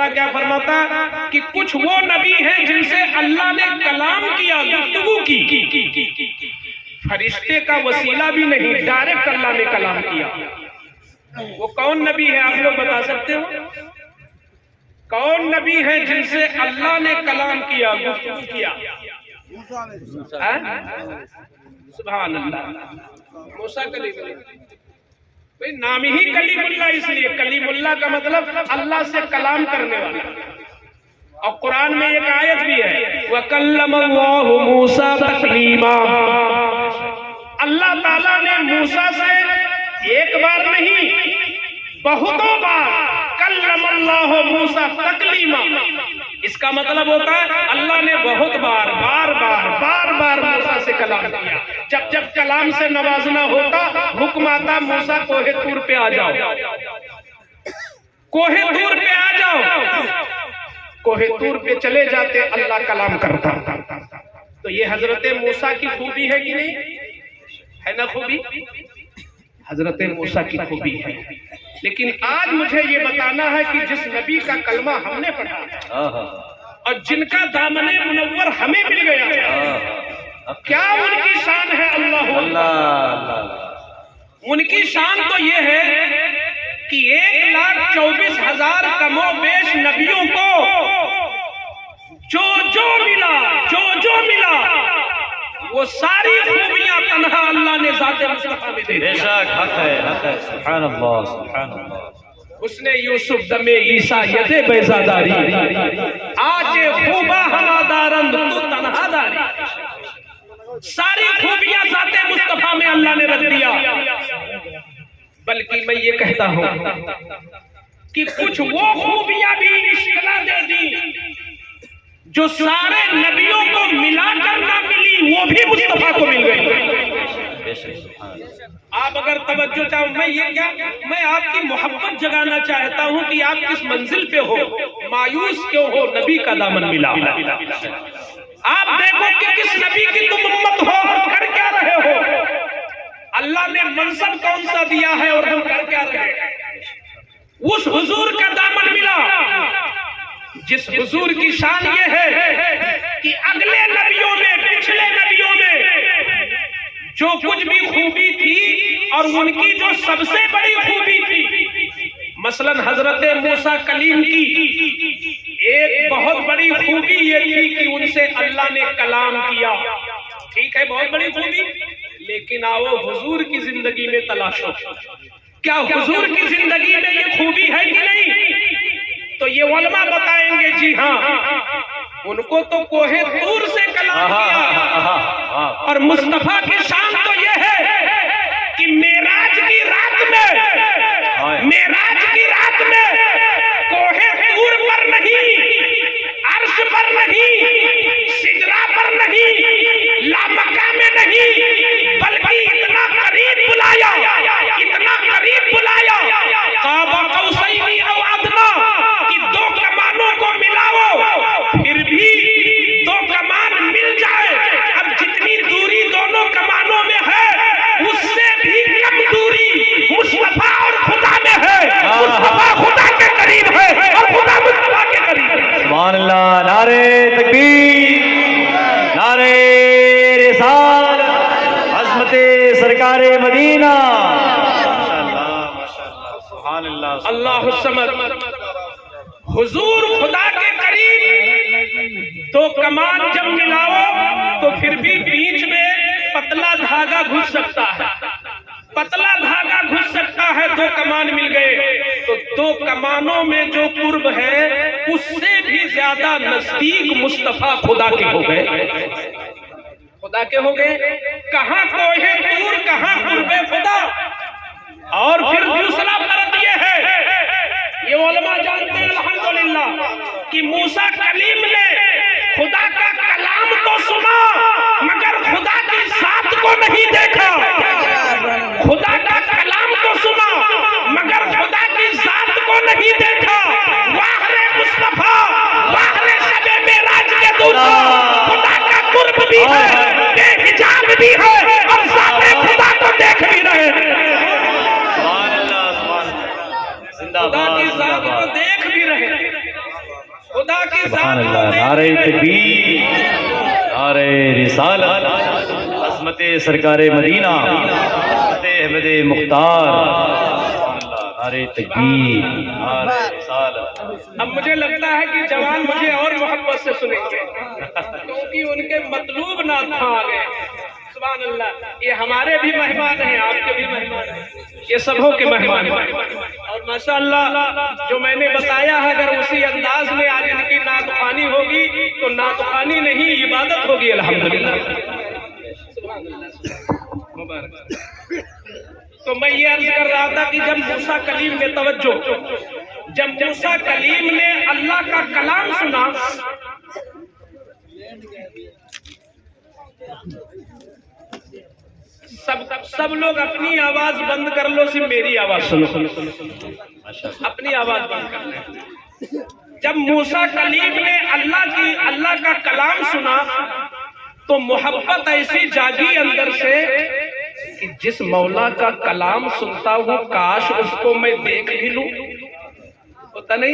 अल्लाह क्या फरमाता कि कुछ वो नबी हैं जिनसे अल्लाह ने कलाम किया, गुफ्तगू की, फरिश्ते का वसीला भी नहीं, डायरेक्ट अल्लाह ने कलाम किया। वो कौन नबी है आप लोग बता सकते हो? कौन नबी है जिनसे अल्लाह ने कलाम किया, गुफ्तगू किया? सुभान अल्लाह, मूसा कलीमुल्लाह। भाई नाम ही कलीमुल्लाह इसलिए, कलीमुल्लाह का मतलब अल्लाह से कलाम करने वाला। और कुरान में एक आयत भी है, वकल्लमल्लाहु मूसा तकलीमा। अल्लाह ताला ने मूसा से एक बार नहीं बहुतों बार कल्लमल्लाहु मूसा तकलीमा। इसका मतलब होता है अल्लाह ने बहुत बार बार मूसा से कलाम किया। जब जब कलाम से नवाजना होता, हुक्म आता मूसा कोहे तूर पे आ जाओ, कोहे तूर पे आ जाओ। कोहे तूर पे चले जाते, अल्लाह कलाम करता। तो ये हजरत मूसा की खूबी है कि नहीं है? ना खूबी हजरत मूसा की खूबी है। लेकिन आज मुझे ये बताना है कि जिस नबी का कलमा हमने पढ़ा और जिनका दामने मुनव्वर हमें मिल गया, क्या उनकी शान है? अल्लाह। उनकी शान तो ये है कि 1,24,000 कमोबेश नबियों को जो मिला वो सारी खूबियां तन्हा अल्लाह ने ज़ाते मुस्तफा में दे दी। बेशक हक है, सुभान अल्लाह, सुभान अल्लाह। उसने यूसुफ दमे ईसा यदे बैजादारी, आजे खूबा हवादारंद तू तन्हादारी। सारी खूबियां ज़ाते मुस्तफा में अल्लाह ने रख दिया। बल्कि मैं ये कहता हूं कि कुछ वो खूबियां भी इश्क़ दे दी जो सारे नबियों को मिलाकर ना मिली, वो भी मुस्तफा को मिल गई। आप अगर तवज्जो चाहो, मैं आपकी मोहब्बत जगाना चाहता हूं कि आप किस मंजिल पे हो, मायूस क्यों हो? नबी का दामन मिला। आप देखो कि किस नबी की तुम उम्मत हो और कर क्या रहे हो। अल्लाह ने मनसब कौन सा दिया है और हम कर क्या रहे? उस हुजूर का दामन मिला जिस हुजूर की शान ये है कि अगले नबियों में, पिछले नबियों में जो कुछ भी खूबी थी और उनकी जो सबसे बड़ी खूबी थी, मसलन हजरत मूसा कलीम की एक बहुत बड़ी खूबी ये थी कि उनसे अल्लाह ने कलाम किया। ठीक है, बहुत बड़ी खूबी। लेकिन आओ हुजूर की जिंदगी में तलाशो, क्या हुजूर की जिंदगी में ये खूबी है कि नहीं? तो ये उलमा बताएंगे जी हाँ, उनको तो कोहे तूर से कलाम किया। और मुस्तफा की शान तो ये है कि मेराज की रात में कोहे तूर पर नहीं, अर्श पर नहीं, सिजरा पर नहीं, लामका में नहीं, बल्कि इतना करीब बुलाया, काबा कौसैनी औ अदना कि 2 कमानों को मिलाओ फिर भी 2 कमान मिल जाए। अब जितनी दूरी दोनों कमानों में है उससे भी कम दूरी मुस्तफा और खुदा में है। मुस्तफा खुदा के करीब है और खुदा मुस्तफा के करीब है। सुभान अल्लाह, नारे तकबीर, नारे रिसालत, अज़मते सरकारे मदीना। अल्लाह समद। हुजूर खुदा के करीब 2 कमान जब मिलाओ तो फिर भी बीच में पतला धागा घुस सकता है, 2 कमान मिल गए तो 2 कमानों में जो कुर्ब है उससे भी ज्यादा नजदीक मुस्तफा खुदा के हो गए, कहां कोहे तूर, कहां कुर्बे खुदा। और फिर दूसरा फर्क ये है, ये उलमा जानते हैं अल्हम्दुलिल्लाह कि मूसा कलीम ने खुदा का कलाम तो सुना मगर खुदा की जात को नहीं देखा। खुदा का कलाम तो सुना मगर खुदा की जात को नहीं देखा। वाह रे मुस्तफा, वाह रे शबे मेराज के दूल्हा, खुदा का कुर्ब भी है, बेहिजाब भी है और जाते खुदा को देख भी रहे हैं। खुदा की जात को देख भी रहे हैं। खुदा की सुभान जात अल्लाह। को नारे देखते तकबीर, नारे रिसालत, अज़मत सरकार मदीना, अहमद मुख्तार, नारे तकबीर, नारे रिसालत। अब मुझे लगता है कि जवान मुझे और मोहब्बत से सुनेंगे क्योंकि उनके मतलूब नाथ आ गए। सुभान अल्लाह। ये हमारे भी मेहमान हैं, आपके भी मेहमान हैं, ये सबों के मेहमान हैं। और माशाअल्लाह जो मैंने बताया है, अगर उसी अंदाज में आज इनकी नातखानी होगी तो नातखानी नहीं इबादत होगी। अल्हम्दुलिल्लाह। मुबारक। तो मैं ये अर्ज कर रहा था कि जब मूसा कलीम ने तवज्जो, जब मूसा कलीम ने अल्लाह का कलाम सुना, सब लोग अपनी आवाज बंद कर लो, सिर्फ मेरी आवाज सुनो। अपनी आवाज बंद कर लो। जब मूसा कलीम ने अल्लाह का कलाम सुना तो मोहब्बत ऐसी जागी अंदर से कि जिस मौला का कलाम सुनता हूँ काश उसको मैं देख भी लूं। होता नहीं,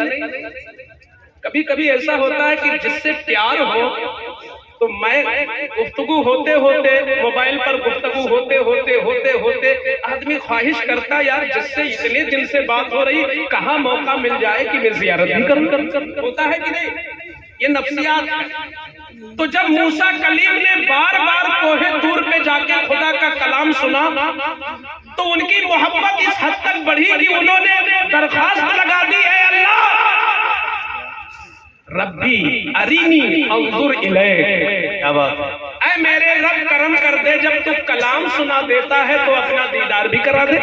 कभी कभी ऐसा होता है कि जिससे प्यार हो तो मैं गुफ्तगू होते होते, मोबाइल पर गुफ्तगू होते होते आदमी ख्वाहिश करता यार जिससे इतने दिन से बात हो रही, कहाँ मौका मिल जाए कि मैं जियारत भी करूं। होता है कि नहीं? ये नफ्सियात है। तो जब मूसा कलीम ने बार बार कोहे तूर पे जाके खुदा का कलाम सुना तो उनकी मोहब्बत इस हद तक बढ़ी कि उन्होंने दरखास्त लगा दी, है अल्लाह रब्बी अरीनी अंजुर इलैक। क्या बात है। ऐ मेरे रब करम कर दे, जब तू कलाम सुना देता है तो अपना दीदार भी करा दे।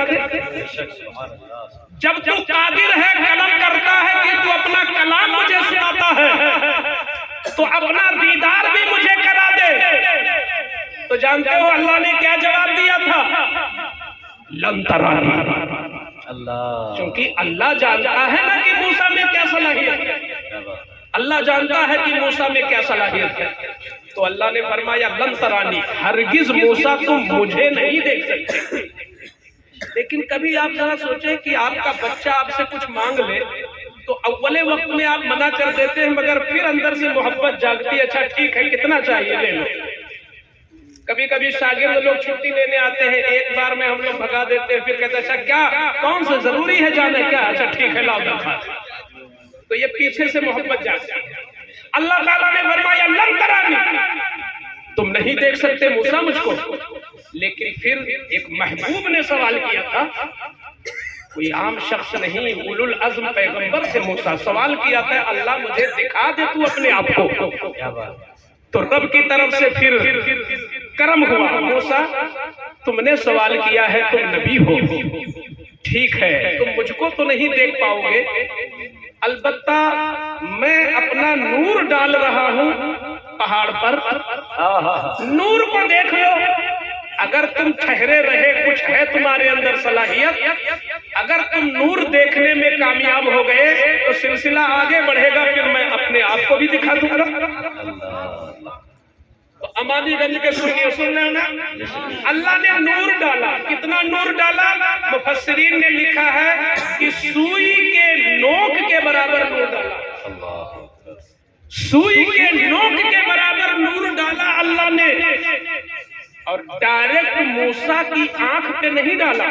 जब तू कादिर है, कलम करता है कि तू अपना कलाम मुझे सुनाता है तो अपना दीदार भी मुझे करा दे। तो जानते हो अल्लाह ने क्या जवाब दिया था? लन तरानी। अल्लाह, क्योंकि अल्लाह जानता है ना कि मूसा में क्या सलाहियत है। अल्लाह जानता है कि मूसा में क्या सलाहियत है। तो अल्लाह ने फरमाया लन तरानी, हरगिज मूसा तुम मुझे नहीं देख सकते। लेकिन कभी आप जरा सोचें कि आपका बच्चा आपसे कुछ मांग ले तो अव्वले वक्त में आप मना कर देते हैं, मगर फिर अंदर से मोहब्बत जागती है, अच्छा ठीक है कितना चाहिए ले लो। कभी कभी शागिर्द लोग छुट्टी लेने आते हैं, एक बार में हम लोग भगा देते हैं, फिर कहते हैं अच्छा क्या कौन सा जरूरी है जाना क्या, अच्छा ठीक है लाओ दरखास्त। तो ये पीछे से मोहब्बत जाती है। अल्लाह ताला ने फरमाया लन तरानी, तुम नहीं देख सकते मूसा मुझको। लेकिन फिर एक महबूब ने सवाल किया था, कोई आम शख्स नहीं, उलुल अज़्म पैगंबर से मूसा सवाल किया था, अल्लाह मुझे दिखा दे तू अपने आप को। क्या बात। तो रब की तरफ से फिर करम हुआ, मूसा तुमने सवाल किया है, तुम नबी हो, ठीक है तुम मुझको तो नहीं देख पाओगे, अलबत्ता मैं अपना नूर डाल रहा हूं पहाड़ पर, नूर को देख लो। अगर तुम ठहरे रहे, कुछ है तुम्हारे अंदर सलाहियत, अगर तुम नूर देखने में कामयाब हो गए तो सिलसिला आगे बढ़ेगा, फिर मैं अपने आप को भी दिखा दूंगा। तो अमानीगंज के सुन लेना, अल्लाह ने नूर डाला। कितना नूर डाला? मुफस्सिरीन ने लिखा है कि सुई के नोक के बराबर नूर डाला। सुई के नोक के बराबर नूर डाला अल्लाह ने, और डायरेक्ट मूसा की आंख पे नहीं डाला,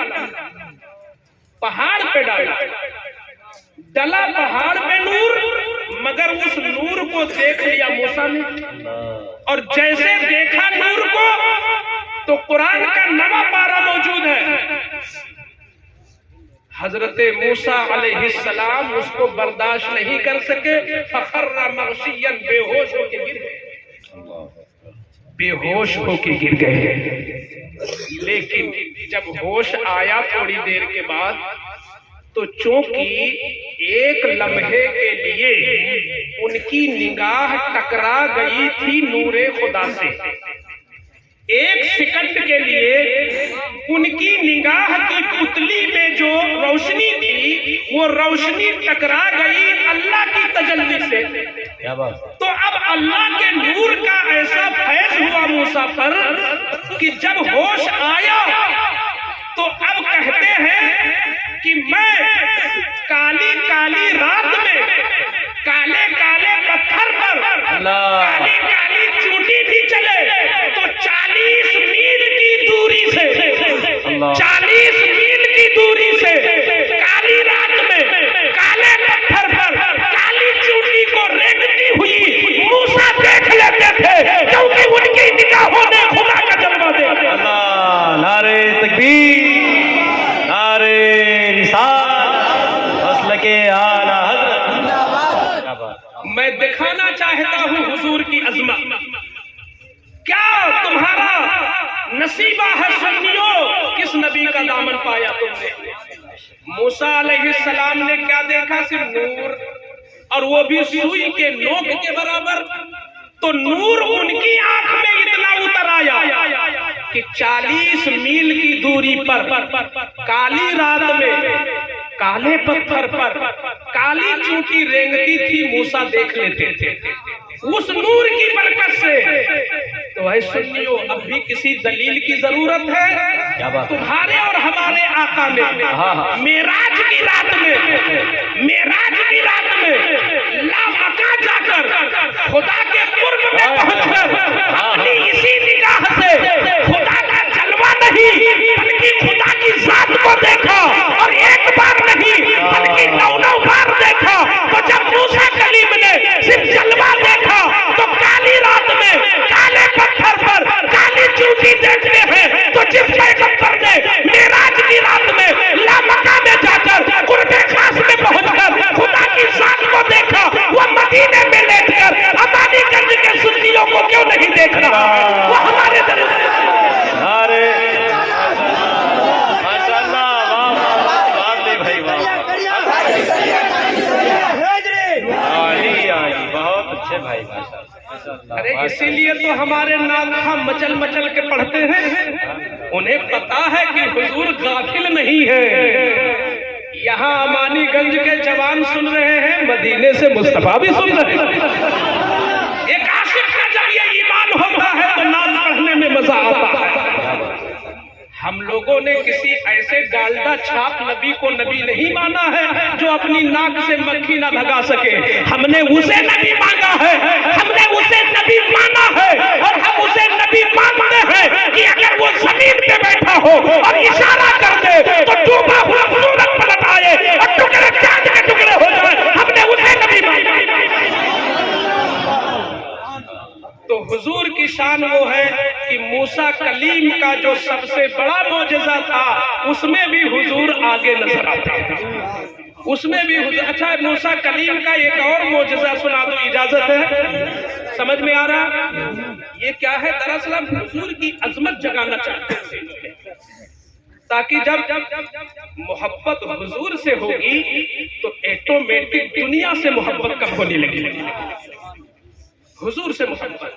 पहाड़ पे डाला। डला पहाड़ पे नूर, मगर उस नूर को देख लिया मूसा ने, और जैसे देखा नूर को तो कुरान का नवा पारा मौजूद है, हजरत मूसा अलैहिस्सलाम उसको बर्दाश्त नहीं कर सके, फखर्रा मग़शियन, बेहोश होके गिर गए, बेहोश होके गिर गए। लेकिन जब होश आया थोड़ी देर के बाद तो चूंकि एक लम्हे के लिए उनकी निगाह टकरा गई थी नूरे खुदा से, एक सेकंड के लिए उनकी निगाह की पुतली में जो रोशनी थी वो रोशनी टकरा गई अल्लाह की तजल्ली से। क्या बात। तो अब अल्लाह के नूर का ऐसा फैज़ हुआ मूसा पर कि जब होश आया तो अब कहते हैं कि मैं काली काली रात में, काले काले पत्थर पर काली काली चूंटी भी चले तो 40 मील की दूरी से 40 मील की दूरी से काली रात में काले पत्थर पर काली चूंटी को रेंगती हुई मूसा देख लेते थे, क्योंकि उनकी निगाहों ने खुदा का जलवा देखा। अल्लाह, नारे तकबीर, नारे रिसालत, मसल के आला हज़रत। क्या बात। मैं दिखाना चाहता हूँ हुजूर की अजमत। क्या तुम्हारा नसीबा है सुन्नियों, किस नबी का दामन पाया तुमने? मूसा अलैहिस्सलाम ने क्या देखा? सिर्फ नूर, और वो भी सुई के नोक के बराबर। तो नूर उनकी आंख में इतना उतर आया कि 40 मील की दूरी पर काली रात में काले पत्थर पर काली चूंटी रेंगती थी, मूसा देख लेते थे उस नूर की बरकत से। तो है सुन्नियों, अब भी किसी दलील की जरूरत है? तुम्हारे और हमारे आका ने मेराज की रात में लामका जाकर खुदा के कुर्ब में पहुंचकर अपनी इसी निगाह से खुदा का जलवा नहीं बल्कि खुदा की जात को देखा, और एक बार नहीं बल्कि 9 बार देखा। तो जब मूसा कलीम ने सिर्फ जलवा देखा तो काली रात में काले पत्थर पर काली चूंटी देखते हैं, तो जिस पैगंबर ने मेराज की रात में लामका में जाकर कुर्बे खास में पहुंचकर खुदा की जात को देखा, वो मदीने में लेटकर अमानीगंज के सुन्नियों को क्यों नहीं देख रहा? वो हमारे नारे माशाअल्लाह, वाह भाई वाह, आली बहुत अच्छे भाई माशाअल्लाह। अरे इसीलिए तो हमारे नाम मचल मचल के पढ़ते हैं, उन्हें पता है कि हुजूर गाफिल नहीं है। यहाँ अमानीगंज के जवान सुन रहे हैं, मदीने से मुस्तफा भी सुन रहे हैं। एक आशिक का जब ये ईमान होता है तो नाम पढ़ने में मजा आता है। हम लोगों ने किसी ऐसे डालडा छाप नबी को नबी नहीं माना है जो अपनी नाक से मक्खी ना भगा सके। हमने उसे नबी मांगा है, हमने उसे नबी माना है, और हम उसे नबी मानते हैं कि अगर वो जमीन पे बैठा हो और इशारा कर दे तो डूबा हुआ सूरज पलट आए और टुकड़े चांद के टुकड़े हो जाए। हमने उसे नबी माना। तो हुजूर की शान वो है कि मूसा कलीम का जो सबसे बड़ा मौजज़ा था उसमें भी हुजूर आगे नजर आते हैं, उसमें भी हुजूर। अच्छा, मूसा कलीम का एक और मौजज़ा सुना दो, इजाजत है? समझ में आ रहा ये क्या है? दरअसल हम हुजूर की अजमत जगाना चाहते हैं ताकि जब मोहब्बत हुजूर से होगी तो ऑटोमेटिक दुनिया से मोहब्बत कम होने लगेगी। हुजूर से मोहब्बत।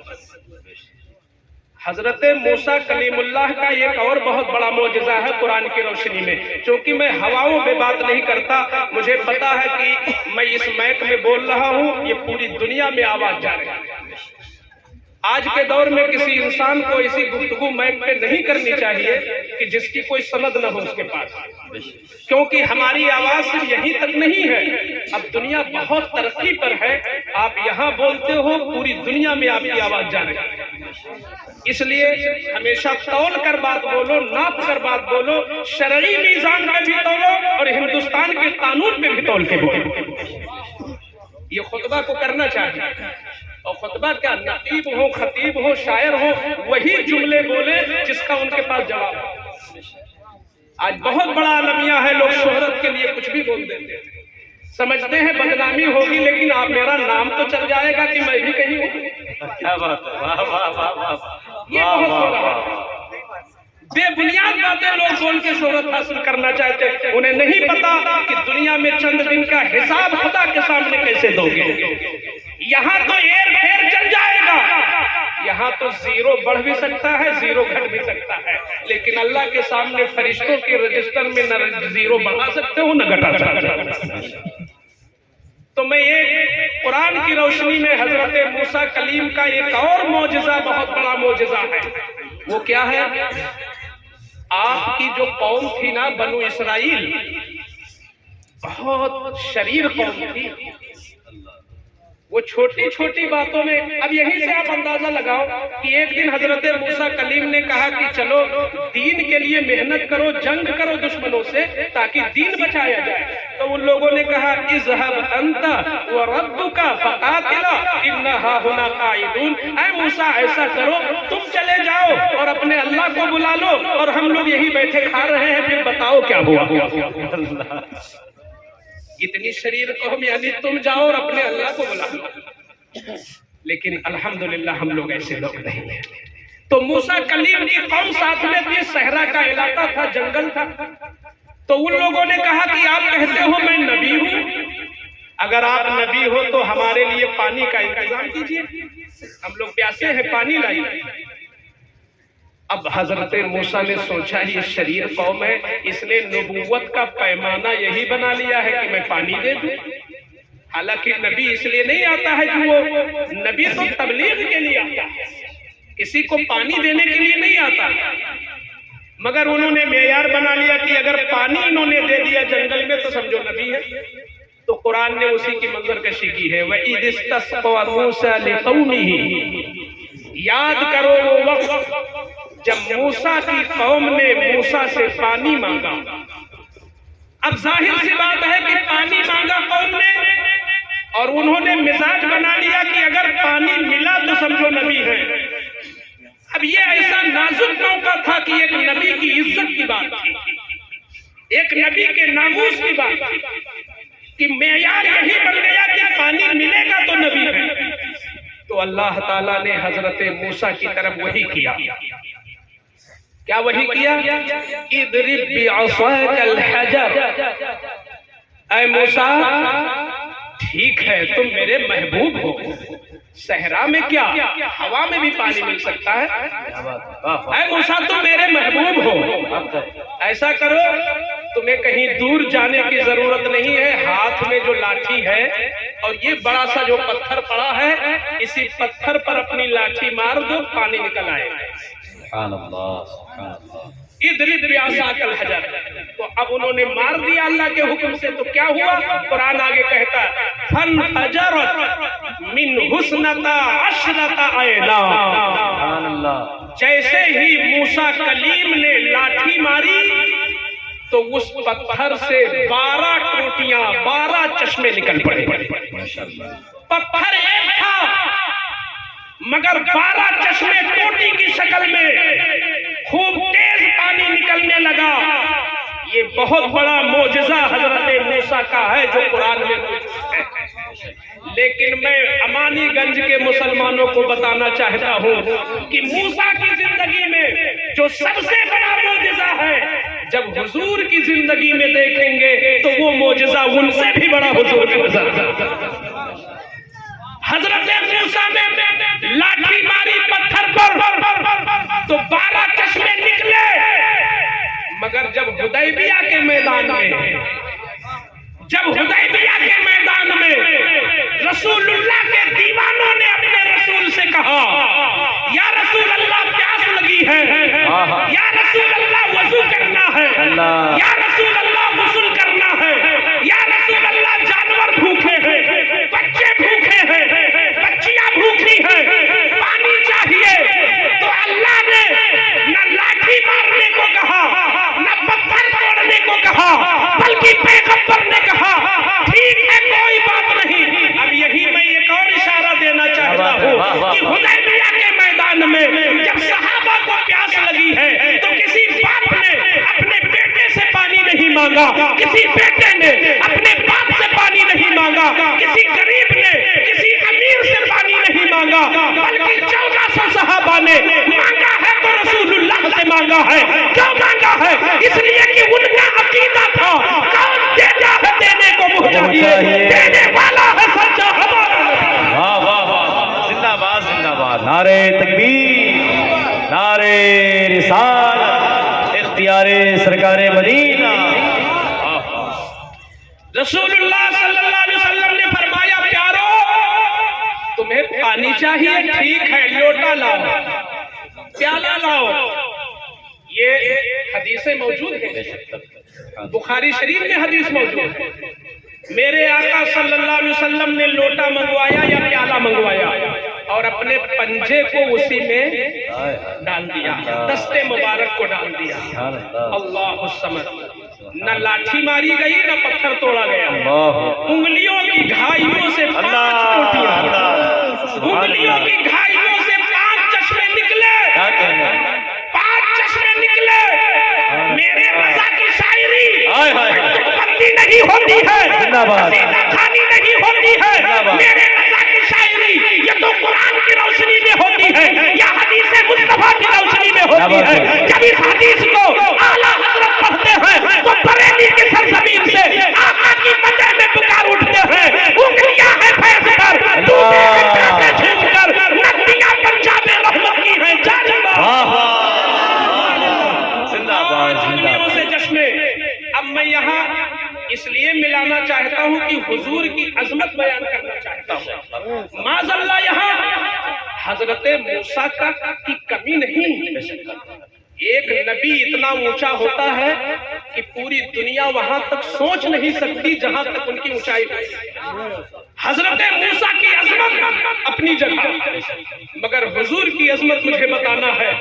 हजरत मूसा कलीमुल्लाह का एक और बहुत बड़ा मौजज़ा है कुरान की रोशनी में। क्योंकि मैं हवाओं में बात नहीं करता, मुझे पता है कि मैं इस माइक में बोल रहा हूँ, ये पूरी दुनिया में आवाज जा रही है। आज के दौर में किसी इंसान को ऐसी गुफ्तगू माइक पे नहीं करनी चाहिए कि जिसकी कोई सनद न हो उसके पास, क्योंकि हमारी आवाज सिर्फ यहीं तक नहीं है, अब दुनिया बहुत तरक्की पर है। आप यहाँ बोलते हो, पूरी दुनिया में आपकी आवाज जा रही है। इसलिए हमेशा तौल कर बात बोलो, नाप कर बात बोलो, शरई मीज़ान में भी तौलो और हिंदुस्तान के कानून पे भी तौल के बोलो। ये खुतबा को करना चाहिए। और खुतबा क्या, नकीब हो, खतीब हो, शायर हो, वही जुमले बोले जिसका उनके पास जवाब हो। आज बहुत बड़ा अलमिया है, लोग शोहरत के लिए कुछ भी बोल देते हैं, समझते हैं बदनामी होगी, लेकिन आप मेरा नाम तो चल जाएगा कि मैं भी कहीं हूँ। क्या बात है, वाह वाह वाह वाह, ये बहुत हो रहा है। बेबुनियाद बातें लोग बोल के शोहरत हासिल करना चाहते हैं, उन्हें नहीं पता कि दुनिया में चंद दिन का हिसाब खुदा के सामने कैसे दोगे। यहाँ तो एर फेर चल जाएगा, यहाँ तो जीरो बढ़ भी सकता है, जीरो घट भी सकता है, लेकिन अल्लाह के सामने फरिश्तों के रजिस्टर में न जीरो बढ़ा सकते हो न घटा सकते हो। तो मैं ये कुरान की रोशनी में हजरत मूसा कलीम का एक और मौजज़ा, बहुत बड़ा मौजज़ा है। वो क्या है? आपकी जो कौम थी ना, बनु इसराइल, बहुत शरीर कौम थी। वो छोटी छोटी बातों में, अब यहीं से आप अंदाजा लगाओ कि एक दिन हजरत मूसा कलीम ने कहा कि चलो दीन के लिए मेहनत करो, जंग करो दुश्मनों से ताकि दीन बचाया जाए। तो उन लोगों ने कहा इज़हब अंता व रब्बुका फकातिला इन्ना हाहुना काइदून, ऐ मूसा ऐसा करो तुम चले जाओ और अपने अल्लाह को बुला लो और हम लोग यही बैठे खा रहे हैं, फिर बताओ क्या हुआ। इतनी शरीर कौम, यानी तुम जाओ और अपने अल्लाह को बुला लो। लेकिन अल्हम्दुलिल्लाह हम लोग ऐसे लोग नहीं हैं। तो मूसा कलीम की कौम साथ में थी, सहरा का इलाका था, जंगल था। तो उन लोगों ने कहा कि आप कहते हो मैं नबी हूं, अगर आप नबी हो तो हमारे लिए पानी का इंतजाम कीजिए, हम लोग प्यासे हैं, पानी लाइए। अब हजरत मूसा ने सोचा ये शरीर कौम है, इसने नबूवत का पैमाना यही बना लिया है कि मैं पानी दे दूं। हालांकि नबी इसलिए नहीं आता है कि वो नबी तो तबलीग के लिए आता है, किसी को पानी देने के लिए नहीं आता। मगर उन्होंने मेयार बना लिया कि अगर पानी इन्होंने दे दिया जंगल में तो समझो नबी है। तो कुरान ने उसी की मंजरकशी की है, याद करो वो वक्त जब मूसा की कौम ने मूसा से पानी मांगा। अब जाहिर सी बात है कि पानी मांगा कौम ने और उन्होंने मिजाज बना लिया कि अगर पानी मिला तो समझो नबी है। अब ये ऐसा नाजुक मौका था कि एक नबी की इज्जत की बात थी, एक नबी के नामूस की बात थी कि मेयार यही बन गया कि पानी मिलेगा तो नबी है। तो अल्लाह ताला ने हजरत मूसा की तरफ वही किया। क्या वही किया? इदरिब बिअसाकल हजर, ऐ मूसा ठीक है तुम मेरे महबूब हो, सहरा में क्या हवा में भी पानी मिल सकता है। ऐ मूसा तुम मेरे महबूब हो, ऐसा करो तुम्हें कहीं दूर जाने की जरूरत नहीं है, हाथ में जो लाठी है और ये बड़ा सा जो पत्थर पड़ा है, इसी पत्थर पर अपनी लाठी मार दो, पानी निकल आएगा। इदरिब बिअसाकल हजर। तो अब उन्होंने मार दिया अल्लाह के हुक्म से। तो क्या हुआ? कुरान आगे कहता है फनफजरत मिन हुस्नता अशरता ऐना, जैसे ही मूसा कलीम ने लाठी मारी तो उस पत्थर से 12 टोटियां, 12 चश्मे निकल पड़े। पत्थर एक था मगर 12 चश्मे टोटी की शक्ल में, खूब तेज पानी निकलने लगा। ये बहुत बड़ा मोजज़ा हजरत मूसा का है जो कुरान में है। लेकिन मैं अमानीगंज के मुसलमानों को बताना चाहता हूँ कि मूसा की जिंदगी में जो सबसे बड़ा मोजज़ा है, जब हुजूर की जिंदगी में देखेंगे तो वो मोजज़ा उनसे भी बड़ा हुजूर की नजर आता। हजरत मूसा ने लाठी मारी पत्थर पर तो 12 चश्मे निकले, मगर जब हुदैबिया के मैदान में, जब हुदैबिया के मैदान में रसूलुल्लाह के दीवानों ने अपने रसूल से कहा या रसूल अल्लाह प्यास लगी है, या रसूल अल्लाह वजू करना है, या रसूल अल्लाह गुस्ल करना है, या रसूल अल्लाह जानवर भूखे हैं, बच्चे भूखे हैं, बच्चियां भूखी हैं, पानी चाहिए। तो अल्लाह ने न लाठी मारने को कहा, न पत्थर तोड़ने को कहा, बल्कि पैगंबर ने कहा ठीक है कोई बात नहीं। अब यही मैं एक और इशारा देना चाहता हूँ कि हुदैबिया के मैदान में जब सहाबा को प्यास लगी है तो किसी बाप ने अपने बेटे से पानी नहीं मांगा, किसी बेटे ने अपने बाप से पानी नहीं मांगा, किसी गरीब ने किसी अमीर से पानी नहीं मांगा, बल्कि 1400 सहाबा ने मांगा है तो रसूलुल्लाह से मांगा है। क्यों मांगा है? इसलिए कि उनका अकीदा था कौन देता है देने को मुहताज है, देने वाला है सच्चा हमारा। वाह वाह वाह, जिंदाबाद जिंदाबाद, नारे तकबीर, नारे रिसालत, इख्तियारे सरकारे मदीना। रसूलुल्लाह सल्लल्लाहु अलैहि वसल्लम ने फरमाया प्यारो तुम्हें पानी चाहिए, ठीक है लोटा लाओ, प्याला लाओ। ये हदीसें मौजूद है, बुखारी शरीफ में हदीस मौजूद है। मेरे आका सल्लल्लाहु अलैहि वसल्लम ने लोटा मंगवाया या मंगवाया और अपने पंजे को उसी में डाल दिया, दस्ते मुबारक को डाल दिया। अल्लाह समद, न लाठी मारी गई न पत्थर तोड़ा गया, उंगलियों की घाइयों से 5 टोटियां, उंगलियों की घाइयों से 5 चश्मे निकले, 5 चश्मे निकले। मेरे रज़ा की शायरी बंदी नहीं होती है, सीधा खानी नहीं होती है। मेरे रज़ा की शायरी ये तो कुरान की रोशनी में होती है या हदीस मुस्तफा की रोशनी में होती है। जब इस हदीस को आला हज़रत पढ़ते हैं तो बरेली की सरजमीन से आका की मदह में पुकार उठते हैं। उंगलियां हैं फैज़ पर, दूसरे पैसे झूमकर नदियां पंजाब में रहमत की हैं। जिंदाबाद जिंदाबाद से जश्न। अब मैं यहाँ इसलिए मिलाना चाहता हूँ कि हुजूर की अजमत बयान करना चाहता हूँ। माज़अल्लाह यहाँ हजरत मूसा की कमी नहीं। एक नबी इतना ऊंचा होता है कि पूरी दुनिया वहां तक सोच नहीं सकती जहां तक उनकी ऊंचाई है। हजरत मूसा की अजमत अपनी जगह, मगर हुजूर की अजमत मुझे बताना है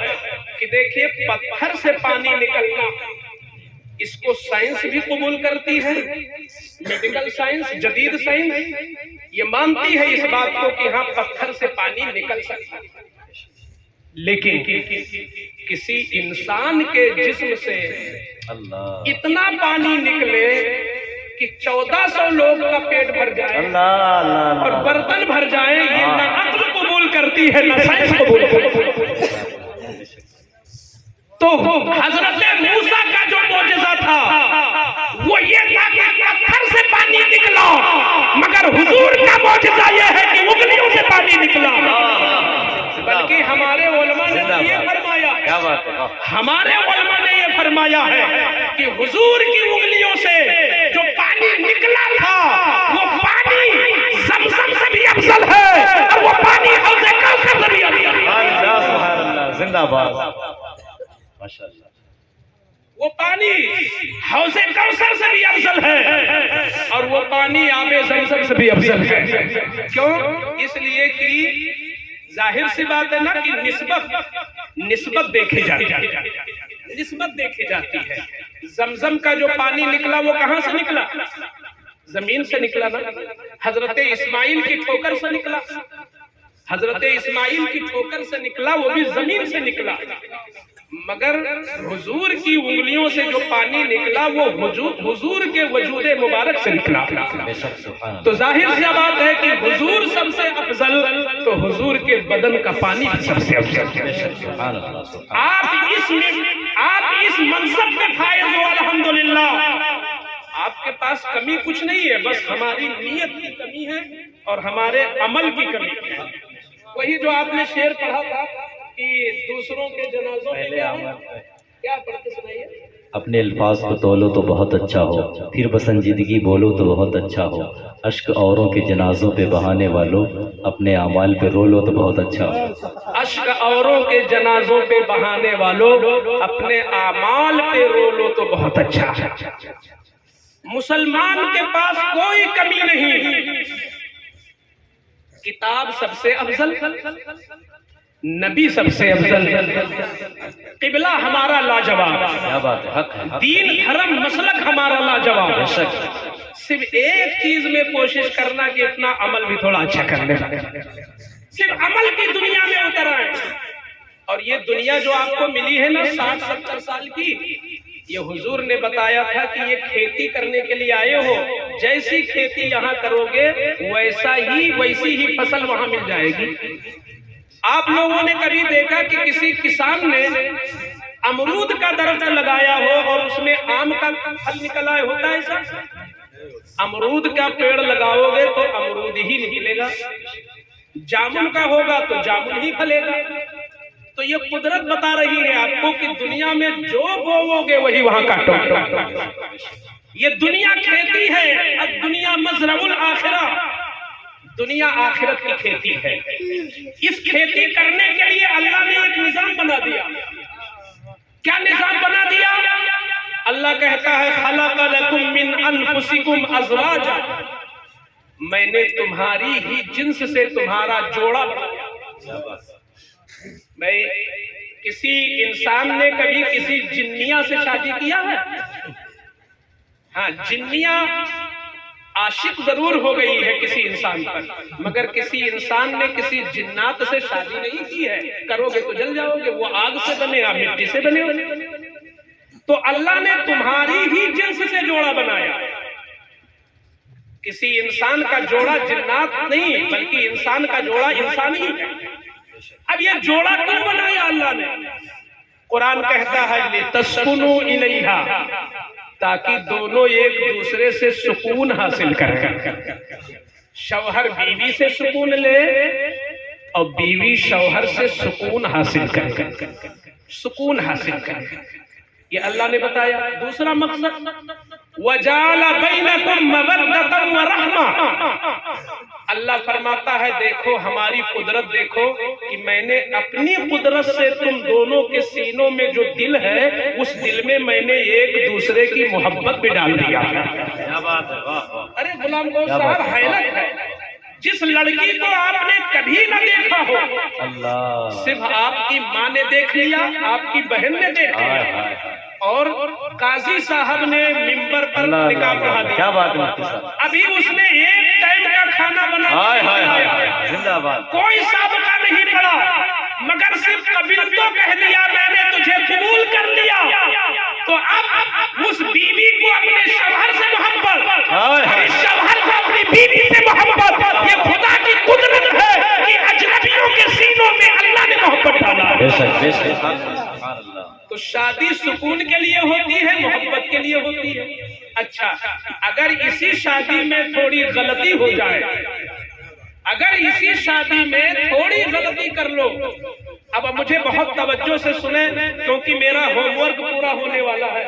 कि देखिए पत्थर से पानी निकलना, इसको साइंस भी कबूल करती है। मेडिकल साइंस, जदीद साइंस ये मानती है इस बात को कि हाँ पत्थर से पानी निकल सकता है, लेकिन किसी इंसान के जिस्म से इतना पानी निकले कि 1400 लोग का पेट भर जाए और बर्तन भर जाए, ये ना अक्ल कबूल करती है ना साइंस कबूल करती है। तो हजरत मूसा का जो मौजज़ा था वो ये था कि पत्थर से पानी निकला, मगर हुजूर का मौजज़ा ये है कि उंगलियों से पानी निकला। बल्कि हमारे उलमा ने ये फरमाया, क्या बात है, हमारे उलमा ने ये फरमाया है कि हुजूर की उंगलियों से जो पानी निकला था वो पानी ज़मज़म से भी अफजल है और वो पानी हौज़े कौसर से भी अफजल है। जिंदाबाद माशाअल्लाह। वो पानी हौज़े कौसर से भी अफजल है और वो पानी आबे ज़मज़म से भी अफजल है। क्यों? इसलिए कि जाहिर सी बात है ना कि निस्बत देखी जाती है, निस्बत देखी जाती है। ज़मज़म का जो पानी निकला वो कहां से निकला? जमीन से निकला ना। हजरत इस्माइल की ठोकर से निकला, हजरत इस्माइल की ठोकर से निकला, वो भी जमीन से निकला। मगर हुजूर की उंगलियों से जो पानी निकला वो हुजूर के वजूद मुबारक से निकला। तो जाहिर सी बात है कि हुजूर सबसे अफजल, तो हुजूर के बदन का पानी सबसे अफजल। आप इस मनसब पे फायज हो अल्हम्दुलिल्लाह। आपके पास कमी कुछ नहीं है, बस हमारी नीयत की कमी है और हमारे अमल की कमी है। वही जो आपने शेर पढ़ा था कि दूसरों के जनाजों में क्या पढ़ते सुनाइए। अपने अल्फाज को तोलो तो बहुत अच्छा हो, फिर बसंजीदगी बोलो तो बहुत अच्छा हो। अश्क औरों के जनाजों पे बहाने वालों, अपने अमाल पे रो लो तो बहुत अच्छा हो। अश्क औरों के जनाजों पे बहाने वालों, अपने अमाल पे रो लो तो बहुत अच्छा है। मुसलमान के पास कोई कमी नहीं। किताब सबसे अफजल, नबी सबसे अफजल, किबला हमारा लाजवाब, क्या बात है, हक है, हक। दीन धर्म मसलक हमारा लाजवाब। सिर्फ एक चीज में कोशिश करना कि इतना अमल भी थोड़ा अच्छा कर ले, सिर्फ अमल की दुनिया में उतर आए। और ये दुनिया जो आपको मिली है ना 60-70 साल की, ये हुजूर ने बताया था कि ये खेती करने के लिए आए हो, जैसी खेती यहाँ करोगे वैसी ही फसल वहां मिल जाएगी। आप लोगों ने कभी देखा कि किसी किसान ने अमरूद का दरख्त लगाया हो और उसमें आम का फल निकला है? होता है ऐसा? अमरूद का पेड़ लगाओगे तो अमरूद ही निकलेगा, जामुन का होगा तो जामुन ही फलेगा। तो ये कुदरत बता रही है आपको कि दुनिया में जो बोओगे वही वहां काटोगे। ये दुनिया खेती है, अब दुनिया मजरउल आखिरा, दुनिया आखिरत की खेती है। इस खेती करने के लिए अल्लाह ने एक निजाम बना दिया। क्या निजाम बना दिया? अल्लाह कहता है खलक़ लकुम मिन अनफुसिकुम अज़वाजा, मैंने तुम्हारी ही जिन्स से तुम्हारा जोड़ा बनाया। मैं किसी इंसान ने कभी किसी जिन्निया से शादी किया है? हाँ, जिन्निया आशिक जरूर हो गई है किसी इंसान पर, मगर किसी इंसान ने किसी जिन्नात से शादी नहीं की है। करोगे तो जल जाओगे, वो आग से बने आप मिट्टी से बने हो। तो अल्लाह ने तुम्हारी ही जिन्स से जोड़ा बनाया। किसी इंसान का जोड़ा जिन्नात नहीं, बल्कि इंसान का जोड़ा इंसान ही है। अब ये जोड़ा क्यों बनाया अल्लाह ने? कुरान कहता है लितस्कुनु इलैहा, ताकि दोनों एक दूसरे से सुकून हासिल करें। शौहर बीवी से सुकून ले और बीवी शौहर से सुकून हासिल करे, सुकून हासिल करे। ये अल्लाह ने बताया। दूसरा मकसद वजाला बैनकुम मवद्दतन व रहमा, अल्लाह फरमाता है देखो हमारी कुदरत देखो कि मैंने अपनी कुदरत से तुम दोनों के सीनों में जो दिल है उस दिल में मैंने एक दूसरे की मोहब्बत भी डाल दिया। क्या बात है, वाह वाह। अरे गुलाम गौस साहब, हैरत है, जिस लड़की को आपने कभी न देखा हो, अल्लाह, सिर्फ आपकी माँ ने देख लिया, आपकी बहन ने देख लिया और काजी साहब ने मिंबर पर निकाह पढ़ा दिया। क्या बात है, अभी उसने एक टाइम का खाना बनाया, जिंदाबाद। कोई साबका नहीं पड़ा, मगर सिर्फ कबिल तो कह दिया मैंने तुझे कबूल कर लिया। तो अब उस बीवी को अपने शौहर से मोहब्बत, शौहर को अपनी बीवी से मोहब्बत, ये खुदा की कुदरत है कि अजनबियों के सीनों में अल्लाह ने मोहब्बत डाला। बेशक बेशक। तो शादी सुकून के लिए होती है, मोहब्बत के लिए होती है। अच्छा, अगर इसी शादी में थोड़ी गलती हो जाए, अगर इसी शादी में थोड़ी गलती कर लो, अब मुझे बहुत तवज्जो से सुने क्योंकि मेरा होमवर्क पूरा होने वाला है।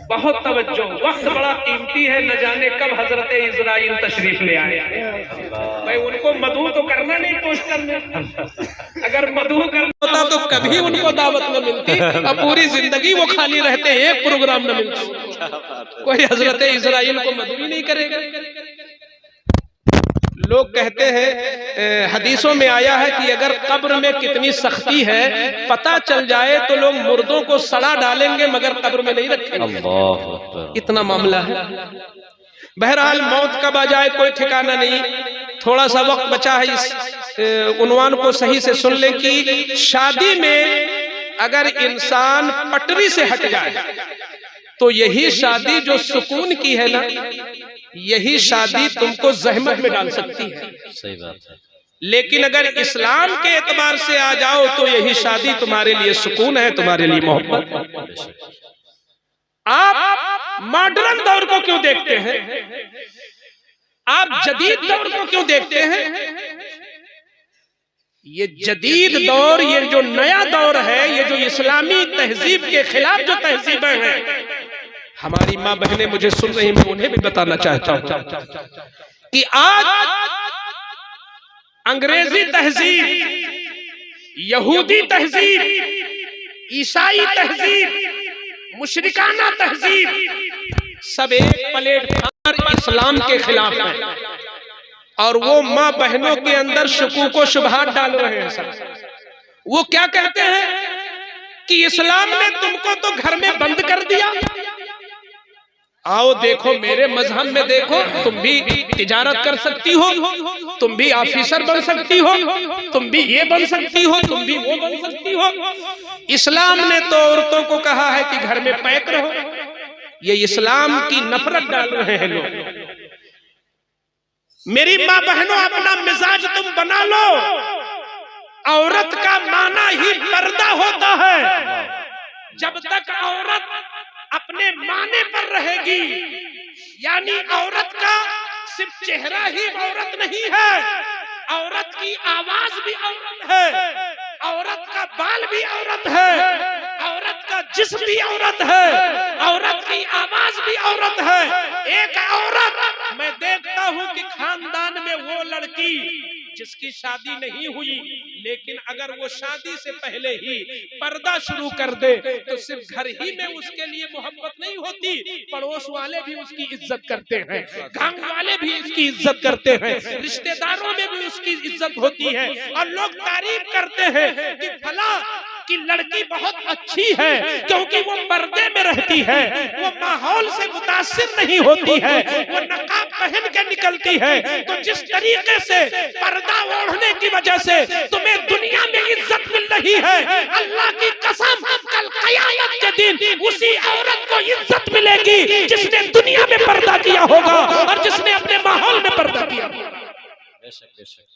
बहुत तवज्जो, वक्त बड़ा कीमती है, न जाने कब हजरत इजराइल तशरीफ ले आए। भाई उनको मधु तो करना नहीं पोस्टर में, अगर मधु करना होता तो कभी उनको दावत न मिलती, अब पूरी जिंदगी वो खाली रहते, एक प्रोग्राम न मिलता। कोई हजरत इजराइल को मधु ही नहीं करेगा। लोग कहते हैं, हदीसों में आया है कि अगर कब्र में कितनी सख्ती है पता चल जाए तो लोग मुर्दों को सड़ा डालेंगे मगर कब्र में नहीं रखेंगे। इतना मामला है। बहरहाल मौत कब आ जाए कोई ठिकाना नहीं। थोड़ा सा वक्त बचा है, इस उन्वान को सही से सुन ले कि शादी में अगर इंसान पटरी से हट जाए तो यही शादी जो सुकून की है ना, यही शादी तुमको जहमत में डाल सकती है। सही बात है। लेकिन अगर इस्लाम के एतबार से आ जाओ तो यही शादी तुम्हारे लिए सुकून है, तुम्हारे लिए मोहब्बत। आप मॉडर्न दौर को क्यों देखते हैं? आप जदीद दौर को क्यों देखते हैं? ये जदीद दौर, ये जो नया दौर है, ये जो इस्लामी तहजीब के खिलाफ जो तहजीबें हैं, हमारी माँ बहनें मुझे सुन रही, मैं उन्हें भी बताना चाहता हूं कि आज अंग्रेजी तहजीब, यहूदी तहजीब, ईसाई तहजीब, मुशरिकाना तहजीब सब एक प्लेटफार्म इस्लाम के खिलाफ है और वो माँ बहनों के अंदर शकूक व शुबहात डाल रहे हैं। सब वो क्या कहते हैं कि इस्लाम ने तुमको तो घर में बंद कर दिया, आओ देखो मेरे मजहब में देखो, तुम भी तिजारत कर सकती हो, तुम भी ऑफिसर बन सकती हो, तुम भी ये बन सकती हो, तुम भी वो बन सकती हो। इस्लाम ने तो औरतों को कहा है कि घर में पैक रहो। ये इस्लाम की नफरत डाल रहे हैं लोग। मेरी माँ बहनों, अपना मिजाज तुम बना लो। औरत का माना ही पर्दा होता है। जब तक औरत अपने माने पर रहेगी, यानी औरत का सिर्फ चेहरा ही औरत नहीं है, औरत की आवाज भी औरत है, औरत का बाल भी औरत है, औरत का जिस्म भी औरत है, औरत की आवाज भी औरत है। एक औरत, मैं देखता हूं कि खानदान में वो लड़की जिसकी शादी नहीं हुई लेकिन अगर वो शादी से पहले ही पर्दा शुरू कर दे तो सिर्फ घर ही में उसके लिए मोहब्बत नहीं होती, पड़ोस वाले भी उसकी इज्जत करते हैं, गांव वाले भी उसकी इज्जत करते हैं, रिश्तेदारों में भी उसकी इज्जत होती है और लोग तारीफ करते हैं कि फला की लड़की बहुत अच्छी है क्योंकि वो पर्दे में रहती है, वो माहौल से मुतासिर नहीं होती है, वो नकाब पहन के निकलती है। तो जिस तरीके से पर्दा ओढ़ने की वजह से तुम्हें दुनिया में इज्जत मिल रही है, अल्लाह की कसम कल क़यामत के दिन उसी औरत को इज्जत मिलेगी जिसने दुनिया में पर्दा किया होगा और जिसने अपने माहौल में पर्दा किया होगा। बेशक बेशक।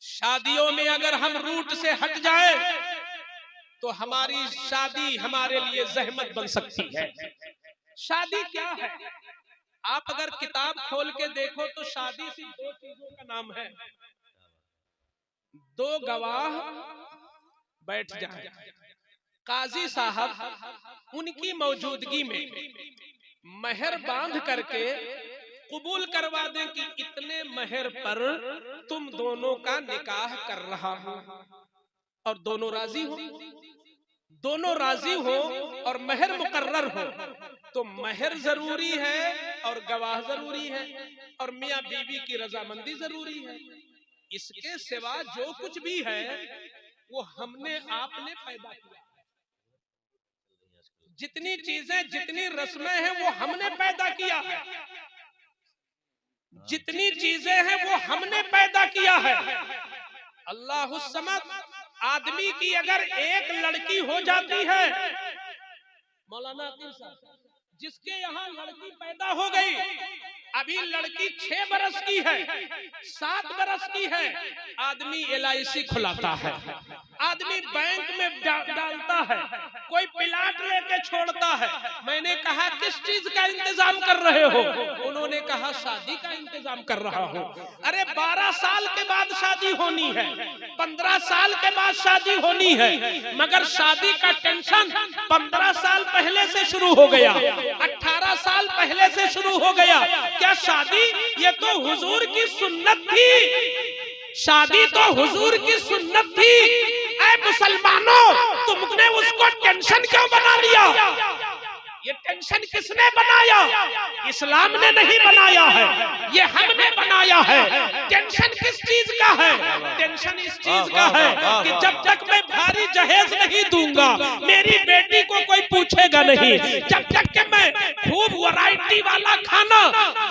शादियों में अगर हम रूट से हट जाए तो हमारी शादी हमारे लिए जहमत बन सकती है। शादी क्या है? आप अगर किताब खोल के देखो तो शादी सिर्फ दो चीजों का नाम है। दो गवाह बैठ जाए, काजी साहब उनकी मौजूदगी में महर बांध करके कबूल करवा दें कि इतने महर पर तुम दोनों का निकाह कर रहा हूं, और दोनों राजी हो, दोनों राजी हो और महर मुकर्रर हो, तो महर जरूरी है और गवाह जरूरी है और मियां बीवी की रजामंदी जरूरी है। इसके सिवा जो कुछ भी है वो हमने आपने पैदा किया। जितनी चीजें जितनी रस्में हैं वो हमने पैदा किया है, जितनी चीजें हैं वो हमने पैदा किया है। अल्लाहुस समद। आदमी की अगर एक लड़की हो जाती है, मौलाना अकील साहब, जिसके यहाँ लड़की पैदा हो गई, अभी लड़की 6 बरस की है, 7 बरस की है, आदमी LIC खुलाता है, आदमी बैंक में डालता है, कोई प्लाट लेके छोड़ता है। मैंने कहा किस चीज का इंतजाम कर रहे हो? उन्होंने कहा शादी का इंतजाम कर रहा हूँ। अरे 12 साल के बाद शादी होनी है, 15 साल के बाद शादी होनी है, मगर शादी का टेंशन 15 साल पहले से शुरू हो गया, 18 साल पहले से शुरू हो गया। क्या शादी ये तो हुजूर की सुन्नत थी, शादी तो हुजूर की सुन्नत थी। ऐ मुसलमानों, तुमने उसको टेंशन क्यों बना लिया? ये टेंशन किसने बनाया? इस्लाम ने नहीं बनाया है, ये हमने बनाया है। टेंशन किस चीज का है? टेंशन इस चीज का है कि जब तक मैं भारी जहेज नहीं दूंगा मेरी बेटी को कोई पूछेगा नहीं, जब तक कि मैं खूब वैरायटी वाला खाना